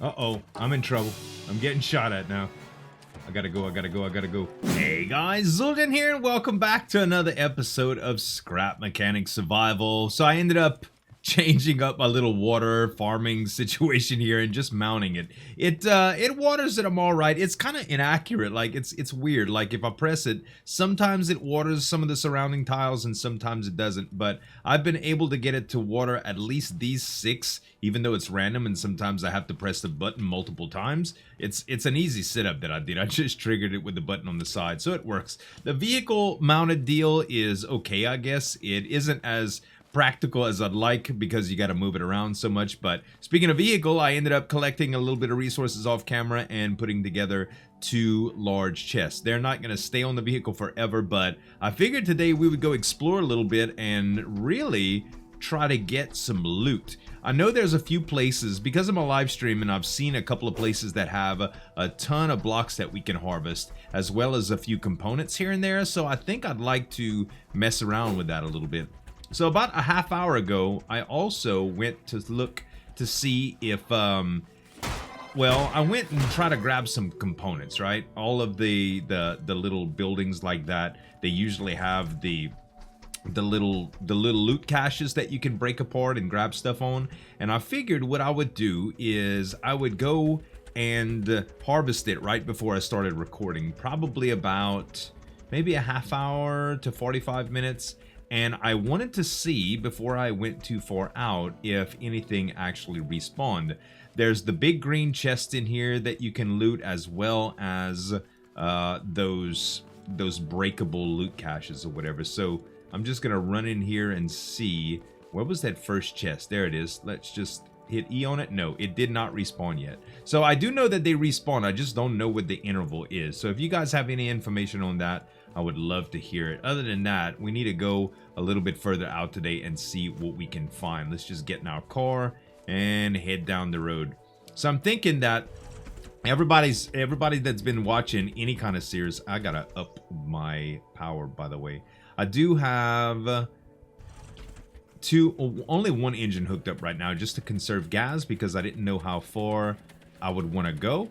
Uh-oh, I'm in trouble. I'm getting shot at now. I gotta go. Hey guys, Zueljin here, and welcome back to another episode of Scrap Mechanic Survival. So I ended up changing up my little water farming situation here and just mounting it. It waters it, I'm alright. It's kind of inaccurate, like it's weird. Like if I press it, sometimes it waters some of the surrounding tiles and sometimes it doesn't. But I've been able to get it to water at least these 6, even though it's random and sometimes I have to press the button multiple times. It's an easy setup that I did. I just triggered it with the button on the side, so it works. The vehicle mounted deal is okay, I guess. It isn't as practical as I'd like because you got to move it around so much. But speaking of vehicle, I ended up collecting a little bit of resources off camera and putting together 2 large chests. They're not going to stay on the vehicle forever, but I figured today we would go explore a little bit and really try to get some loot. I know there's a few places, because of my live stream, and I've seen a couple of places that have a ton of blocks that we can harvest, as well as a few components here and there, so I think I'd like to mess around with that a little bit. So about a half hour ago, I also went to look to see if, well, I went and tried to grab some components, right? All of the little buildings like that, they usually have the little loot caches that you can break apart and grab stuff on. And I figured what I would do is I would go and harvest it right before I started recording, probably about maybe a half hour to 45 minutes. And I wanted to see, before I went too far out, if anything actually respawned. There's the big green chest in here that you can loot, as well as those breakable loot caches or whatever. So I'm just gonna run in here and see. Where was that first chest? There it is. Let's just hit E on it. No, it did not respawn yet. So I do know that they respawn. I just don't know what the interval is. So if you guys have any information on that, I would love to hear it. Other than that, we need to go a little bit further out today and see what we can find. Let's just get in our car and head down the road. So I'm thinking that everybody that's been watching any kind of series, I gotta up my power, by the way. I do have only one engine hooked up right now, just to conserve gas, because I didn't know how far I would want to go.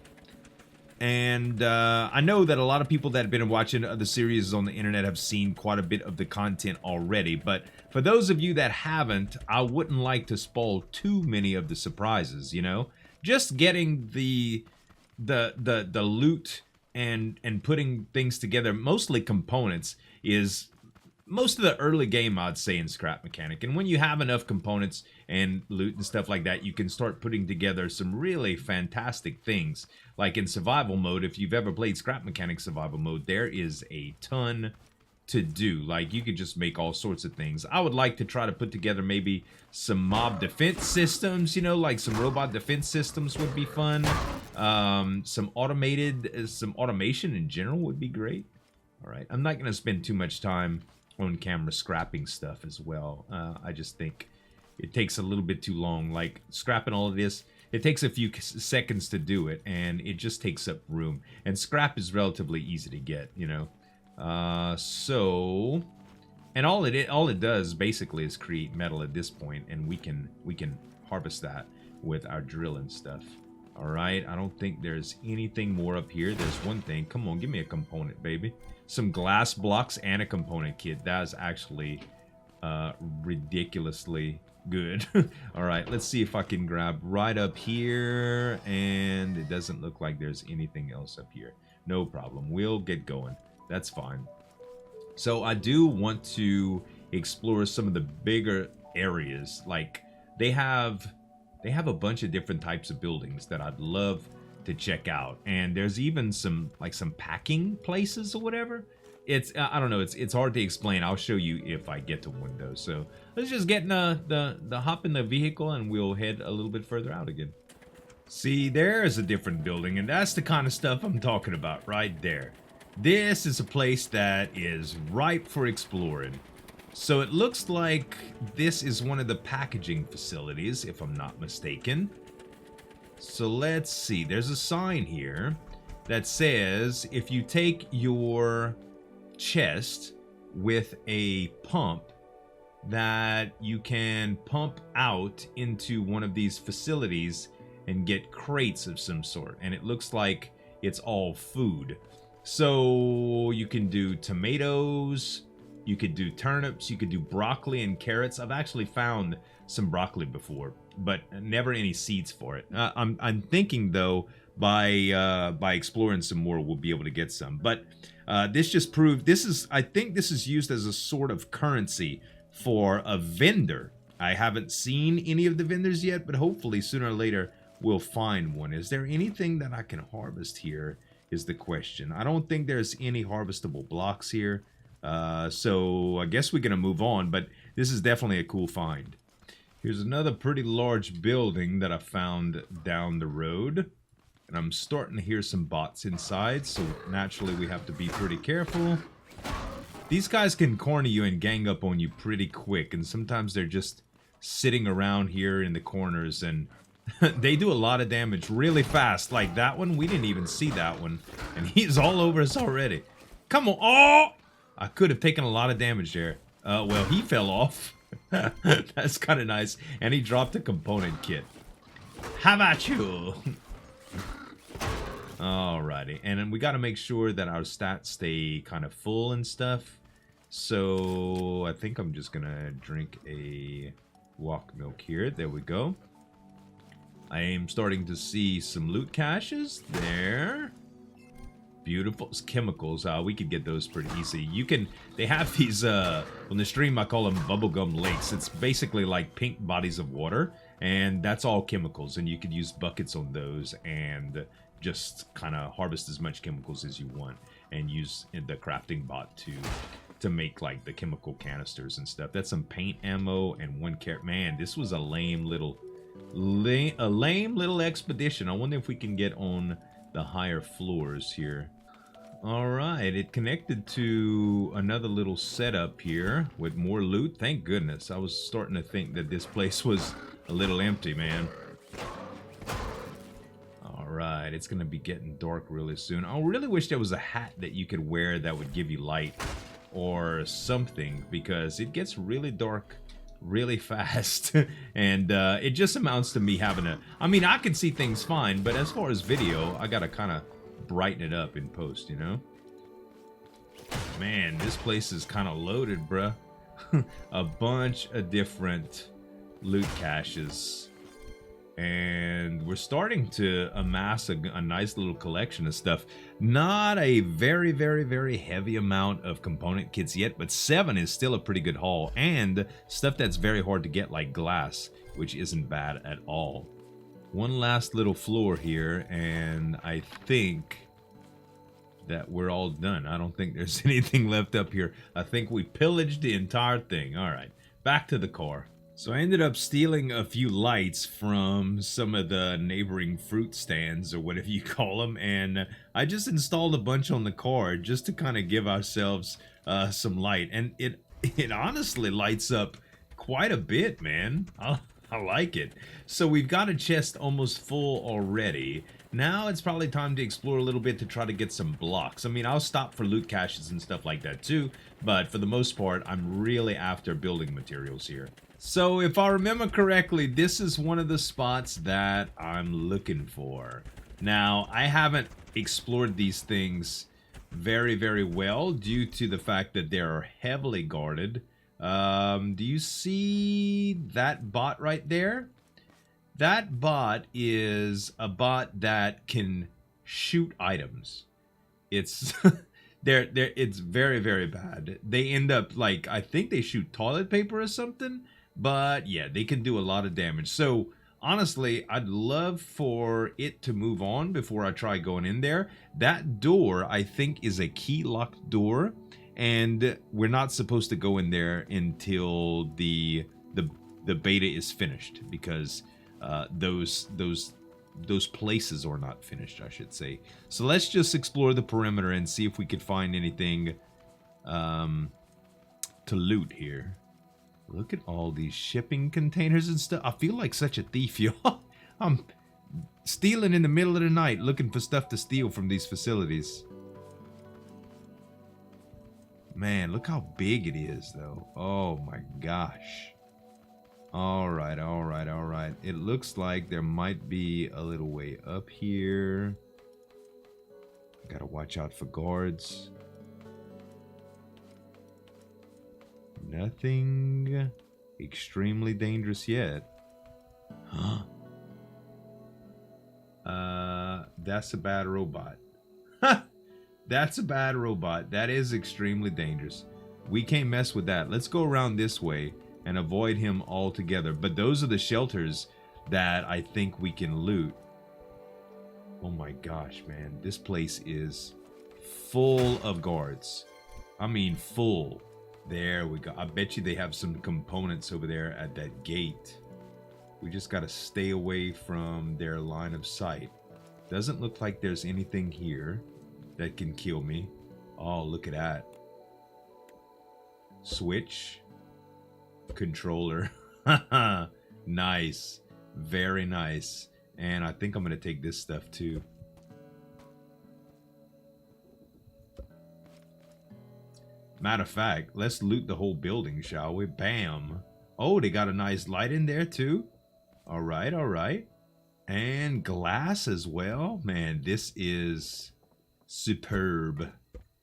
And I know that a lot of people that have been watching the series on the internet have seen quite a bit of the content already, but for those of you that haven't, I wouldn't like to spoil too many of the surprises, you know? Just getting the loot and putting things together, mostly components, is most of the early game, I'd say, in Scrap Mechanic. And when you have enough components and loot and stuff like that, you can start putting together some really fantastic things. Like in survival mode, if you've ever played Scrap Mechanic survival mode, there is a ton to do. Like, you could just make all sorts of things. I would like to try to put together maybe some mob defense systems, you know, like some robot defense systems would be fun. Some automation in general would be great. All right, I'm not going to spend too much time on camera scrapping stuff as well. I just think it takes a little bit too long. Like, scrapping all of this, it takes a few seconds to do it, and it just takes up room. And scrap is relatively easy to get, you know. So, and all it does basically is create metal at this point, and we can harvest that with our drill and stuff. All right, I don't think there's anything more up here. There's one thing. Come on, give me a component, baby. Some glass blocks and a component kit. That is actually ridiculously good. All right, let's see if I can grab right up here, and it doesn't look like there's anything else up here. No problem, we'll get going. That's fine. So I do want to explore some of the bigger areas. Like, they have a bunch of different types of buildings that I'd love to check out, and there's even some packing places or whatever. It's I don't know, it's hard to explain. I'll show you if I get to one of those. So let's just get in the hop in the vehicle, and we'll head a little bit further out again. See, there's a different building, and that's the kind of stuff I'm talking about right there. This is a place that is ripe for exploring. So it looks like this is one of the packaging facilities, if I'm not mistaken. So let's see, there's a sign here that says if you take your chest with a pump, that you can pump out into one of these facilities and get crates of some sort. And it looks like it's all food. So you can do tomatoes, you could do turnips, you could do broccoli and carrots. I've actually found some broccoli before, but never any seeds for it. I'm thinking though, by exploring some more, we'll be able to get some. But this just proved I think this is used as a sort of currency for a vendor. I haven't seen any of the vendors yet, but hopefully sooner or later we'll find one. Is there anything that I can harvest here is the question. I don't think there's any harvestable blocks here. So I guess we're going to move on, but this is definitely a cool find. Here's another pretty large building that I found down the road. And I'm starting to hear some bots inside, so naturally we have to be pretty careful. These guys can corner you and gang up on you pretty quick, and sometimes they're just sitting around here in the corners, and they do a lot of damage really fast. Like that one, we didn't even see that one, and he's all over us already. Come on. Oh! I could have taken a lot of damage there. Well, he fell off. That's kind of nice. And he dropped a component kit. How about you? Alrighty. And then we got to make sure that our stats stay kind of full and stuff. So I think I'm just going to drink a walk milk here. There we go. I am starting to see some loot caches there. Beautiful chemicals. We could get those pretty easy. They have these, on the stream I call them bubblegum lakes. It's basically like pink bodies of water, and that's all chemicals, and you could use buckets on those and just kind of harvest as much chemicals as you want and use the crafting bot to make like the chemical canisters and stuff. That's some paint ammo and 1 carrot. Man, this was a lame little expedition. I wonder if we can get on the higher floors here. Alright, it connected to another little setup here with more loot. Thank goodness. I was starting to think that this place was a little empty, man. Alright, it's going to be getting dark really soon. I really wish there was a hat that you could wear that would give you light or something, because it gets really dark really fast. And it just amounts to me having I mean, I can see things fine, but as far as video, I got to kind of brighten it up in post, you know? Man, this place is kind of loaded, bruh. A bunch of different loot caches. And we're starting to amass a nice little collection of stuff. Not a very, very, very heavy amount of component kits yet, but 7 is still a pretty good haul. And stuff that's very hard to get, like glass, which isn't bad at all. One last little floor here, and I think that we're all done. I don't think there's anything left up here. I think we pillaged the entire thing. All right, back to the car. So I ended up stealing a few lights from some of the neighboring fruit stands, or whatever you call them, and I just installed a bunch on the car just to kind of give ourselves some light. And it honestly lights up quite a bit, man. I like it. So we've got a chest almost full already. Now it's probably time to explore a little bit to try to get some blocks. I mean, I'll stop for loot caches and stuff like that too, but for the most part, I'm really after building materials here. So if I remember correctly, this is one of the spots that I'm looking for. Now, I haven't explored these things very, very well due to the fact that they are heavily guarded. Do you see that bot right there? That bot is a bot that can shoot items. It's it's very, very bad. They end up like, I think they shoot toilet paper or something. But yeah, they can do a lot of damage. So honestly, I'd love for it to move on before I try going in there. That door, I think, is a key locked door, and we're not supposed to go in there until the beta is finished, because those places are not finished, I should say. So let's just explore the perimeter and see if we could find anything to loot here. Look at all these shipping containers and stuff. I feel like such a thief, y'all. I'm stealing in the middle of the night, looking for stuff to steal from these facilities. Man, look how big it is, though. Oh my gosh. All right, all right, all right. It looks like there might be a little way up here. Gotta watch out for guards. Nothing extremely dangerous yet. Huh? That's a bad robot. That's a bad robot. That is extremely dangerous. We can't mess with that. Let's go around this way and avoid him altogether. But those are the shelters that I think we can loot. Oh my gosh, man. This place is full of guards. I mean, full. There we go. I bet you they have some components over there at that gate. We just got to stay away from their line of sight. Doesn't look like there's anything here that can kill me. Oh, look at that. Switch. Controller. Nice. Very nice. And I think I'm going to take this stuff too. Matter of fact, let's loot the whole building, shall we? Bam. Oh, they got a nice light in there too. All right, all right. And glass as well. Man, this is superb.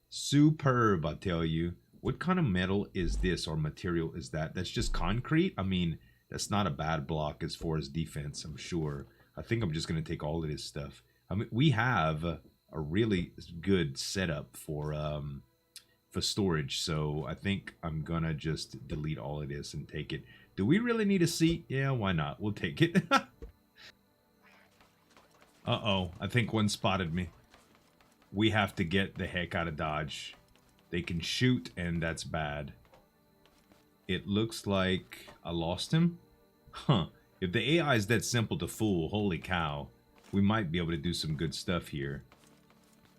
Superb, I tell you. What kind of metal is this or material is that? That's just concrete? I mean, that's not a bad block as far as defense, I'm sure. I think I'm just going to take all of this stuff. I mean, we have a really good setup for storage, so I think I'm going to just delete all of this and take it. Do we really need a seat? Yeah, why not? We'll take it. Uh-oh, I think one spotted me. We have to get the heck out of Dodge. They can shoot, and that's bad. It looks like I lost him. Huh. If the AI is that simple to fool, holy cow, we might be able to do some good stuff here.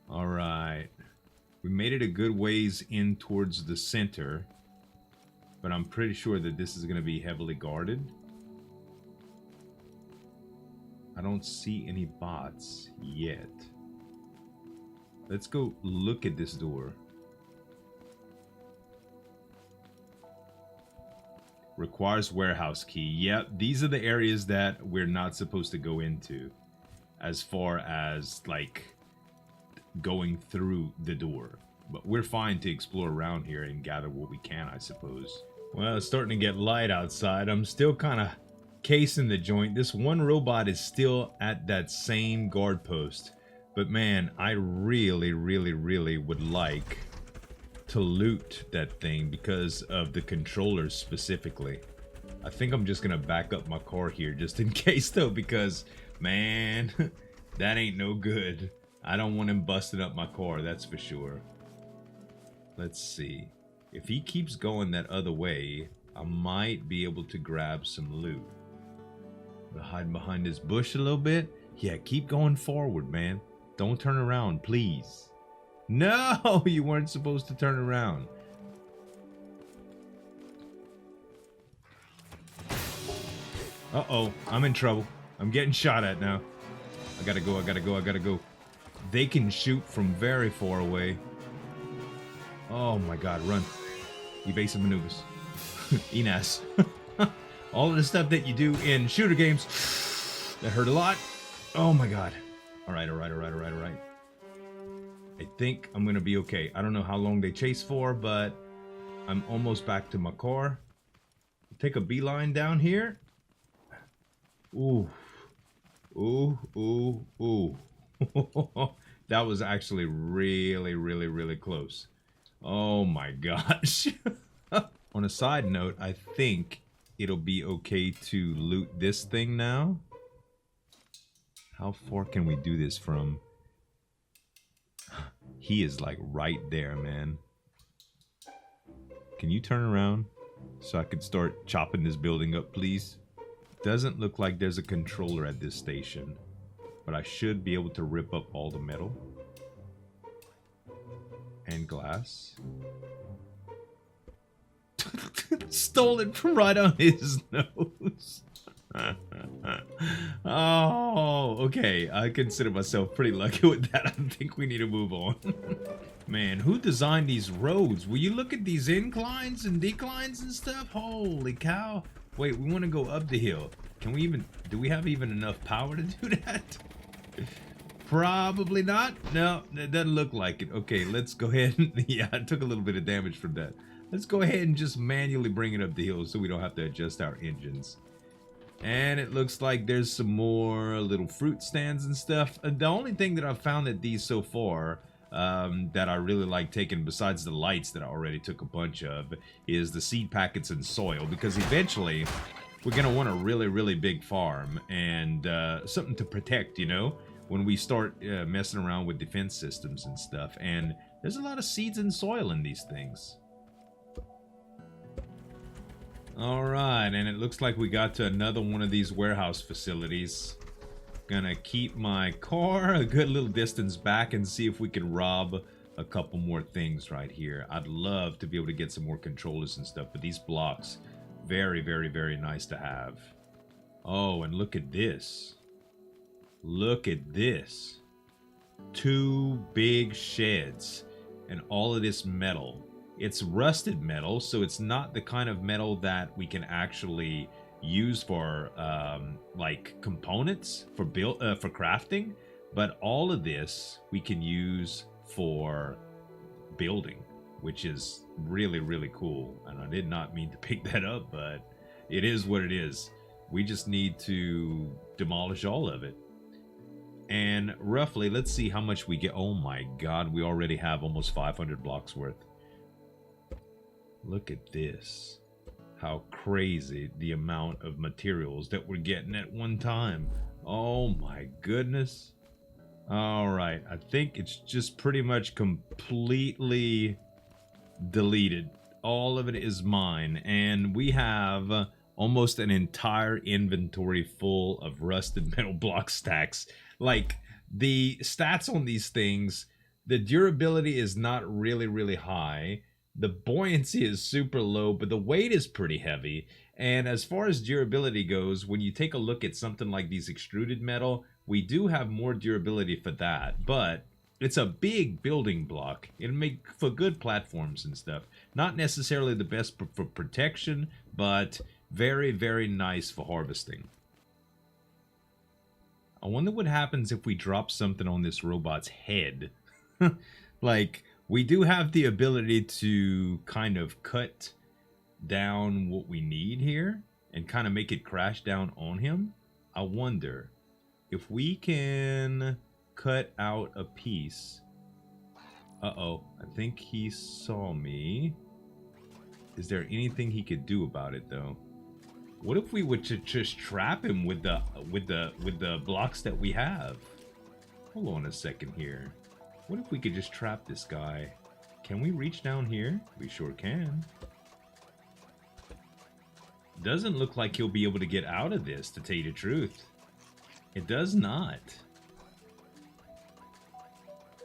All right. We made it a good ways in towards the center, but I'm pretty sure that this is going to be heavily guarded. I don't see any bots yet. Let's go look at this door. Requires warehouse key. Yep, these are the areas that we're not supposed to go into as far as like going through the door. But we're fine to explore around here and gather what we can, I suppose. Well, it's starting to get light outside. I'm still kind of casing the joint. This one robot is still at that same guard post. But man, I really, really, really would like to loot that thing because of the controllers specifically. I think I'm just gonna back up my car here just in case though, because man, that ain't no good. I don't want him busting up my car, that's for sure. Let's see. If he keeps going that other way, I might be able to grab some loot. I'll hide behind this bush a little bit. Yeah, keep going forward, man. Don't turn around, please. No, you weren't supposed to turn around. Uh-oh, I'm in trouble. I'm getting shot at now. I gotta go, I gotta go, I gotta go. They can shoot from very far away. Oh my god, run. Evasive maneuvers. Enas. All of the stuff that you do in shooter games. That hurt a lot. Oh my god. Alright, alright, alright, alright, alright. I think I'm gonna be okay. I don't know how long they chase for, but I'm almost back to my car. Take a beeline down here. Ooh. Ooh, ooh, ooh. That was actually really, really, really close. Oh my gosh. On a side note, I think it'll be okay to loot this thing now. How far can we do this from? He is like right there, man. Can you turn around so I could start chopping this building up, please? Doesn't look like there's a controller at this station, but I should be able to rip up all the metal and glass. Stole it from right on his nose. Oh, okay. I consider myself pretty lucky with that. I think we need to move on. Man, who designed these roads? Will you look at these inclines and declines and stuff? Holy cow. Wait, we want to go up the hill. Can we even... Do we have even enough power to do that? Probably not. No, that doesn't look like it. Okay, let's go ahead and... Yeah, I took a little bit of damage from that. Let's go ahead and just manually bring it up the hill so we don't have to adjust our engines. And it looks like there's some more little fruit stands and stuff. The only thing that I've found at these so far that I really like taking, besides the lights that I already took a bunch of, is the seed packets and soil. Because eventually, we're going to want a really, really big farm and something to protect, you know, when we start messing around with defense systems and stuff. And there's a lot of seeds and soil in these things. Alright, and it looks like we got to another one of these warehouse facilities. Gonna keep my car a good little distance back and see if we can rob a couple more things right here. I'd love to be able to get some more controllers and stuff, but these blocks, very, very, very nice to have. Oh, and look at this. Look at this. 2 big sheds and all of this metal. It's rusted metal, so it's not the kind of metal that we can actually use for like components for crafting, but all of this we can use for building, which is really, really cool. And I did not mean to pick that up, but it is what it is. We just need to demolish all of it. And roughly, let's see how much we get. Oh my god, we already have almost 500 blocks worth. Look at this. How crazy the amount of materials that we're getting at one time. Oh my goodness. Alright, I think it's just pretty much completely deleted. All of it is mine. And we have almost an entire inventory full of rusted metal block stacks. Like, the stats on these things, the durability is not really, really high. The buoyancy is super low, but the weight is pretty heavy. And as far as durability goes, when you take a look at something like these extruded metal, we do have more durability for that. But it's a big building block. It'll make for good platforms and stuff. Not necessarily the best for protection, but very, very nice for harvesting. I wonder what happens if we drop something on this robot's head. Like... We do have the ability to kind of cut down what we need here and kind of make it crash down on him. I wonder if we can cut out a piece. Uh-oh, I think he saw me. Is there anything he could do about it though? What if we would just trap him with the blocks that we have? Hold on a second here. What if we could just trap this guy? Can we reach down here? We sure can. Doesn't look like he'll be able to get out of this, to tell you the truth. It does not.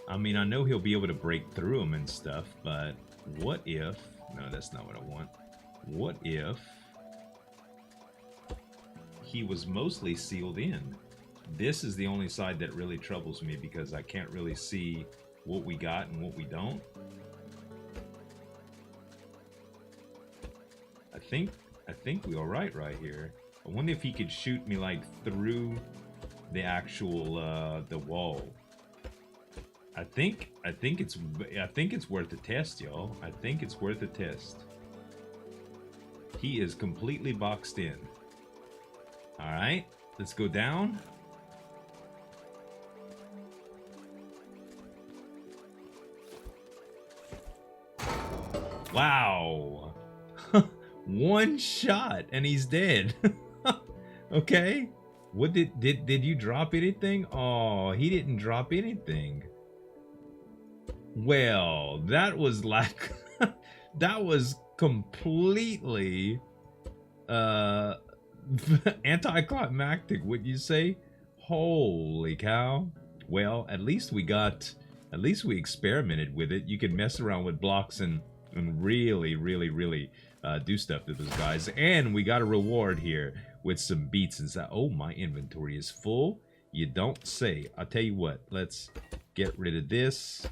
I mean, I know he'll be able to break through them and stuff, but what if... No, that's not what I want. What if he was mostly sealed in? This is the only side that really troubles me because I can't really see what we got and what we don't. I think we're alright right here. I wonder if he could shoot me like through the actual the wall. I think it's worth a test, y'all. I think it's worth a test. He is completely boxed in. Alright, let's go down. Wow. One shot and he's dead. Okay. What did you drop anything? Oh, he didn't drop anything. Well, that was like that was completely anticlimactic, would you say? Holy cow. Well, at least we experimented with it. You can mess around with blocks and really do stuff to those guys. And we got a reward here with some beats and stuff. Oh, my inventory is full. You don't say. I'll tell you what. Let's get rid of this.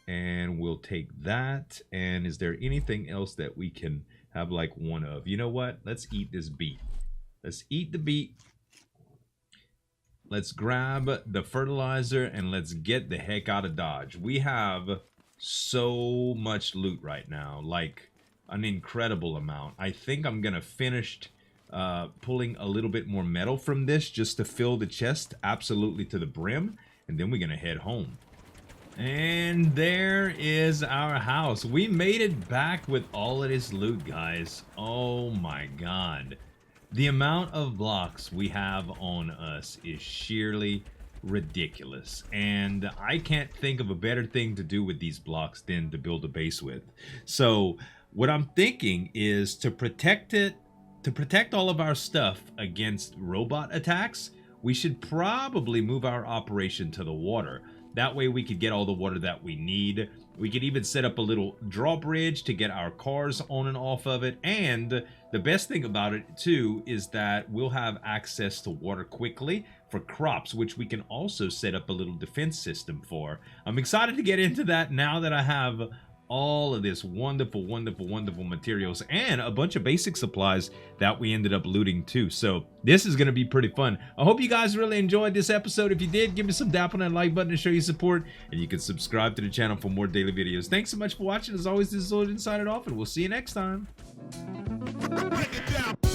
And we'll take that. And is there anything else that we can have like one of. You know what? Let's eat this beet. Let's eat the beet. Let's grab the fertilizer and let's get the heck out of Dodge. We have so much loot right now, like an incredible amount. I think I'm gonna finish pulling a little bit more metal from this just to fill the chest absolutely to the brim, and then we're gonna head home. And there is our house. We made it back with all of this loot, guys. Oh my god. The amount of blocks we have on us is sheerly ridiculous. And I can't think of a better thing to do with these blocks than to build a base with. So what I'm thinking is to protect it, to protect all of our stuff against robot attacks, we should probably move our operation to the water. That way we could get all the water that we need. We could even set up a little drawbridge to get our cars on and off of it. And the best thing about it too is that we'll have access to water quickly for crops, which we can also set up a little defense system for. I'm excited to get into that now that I have all of this wonderful materials and a bunch of basic supplies that we ended up looting too. So this is going to be pretty fun. I hope you guys really enjoyed this episode. If you did, give me some dap on that like button to show your support, and you can subscribe to the channel for more daily videos. Thanks so much for watching. As always, this is Zueljin signing off, and we'll see you next time. Break it down.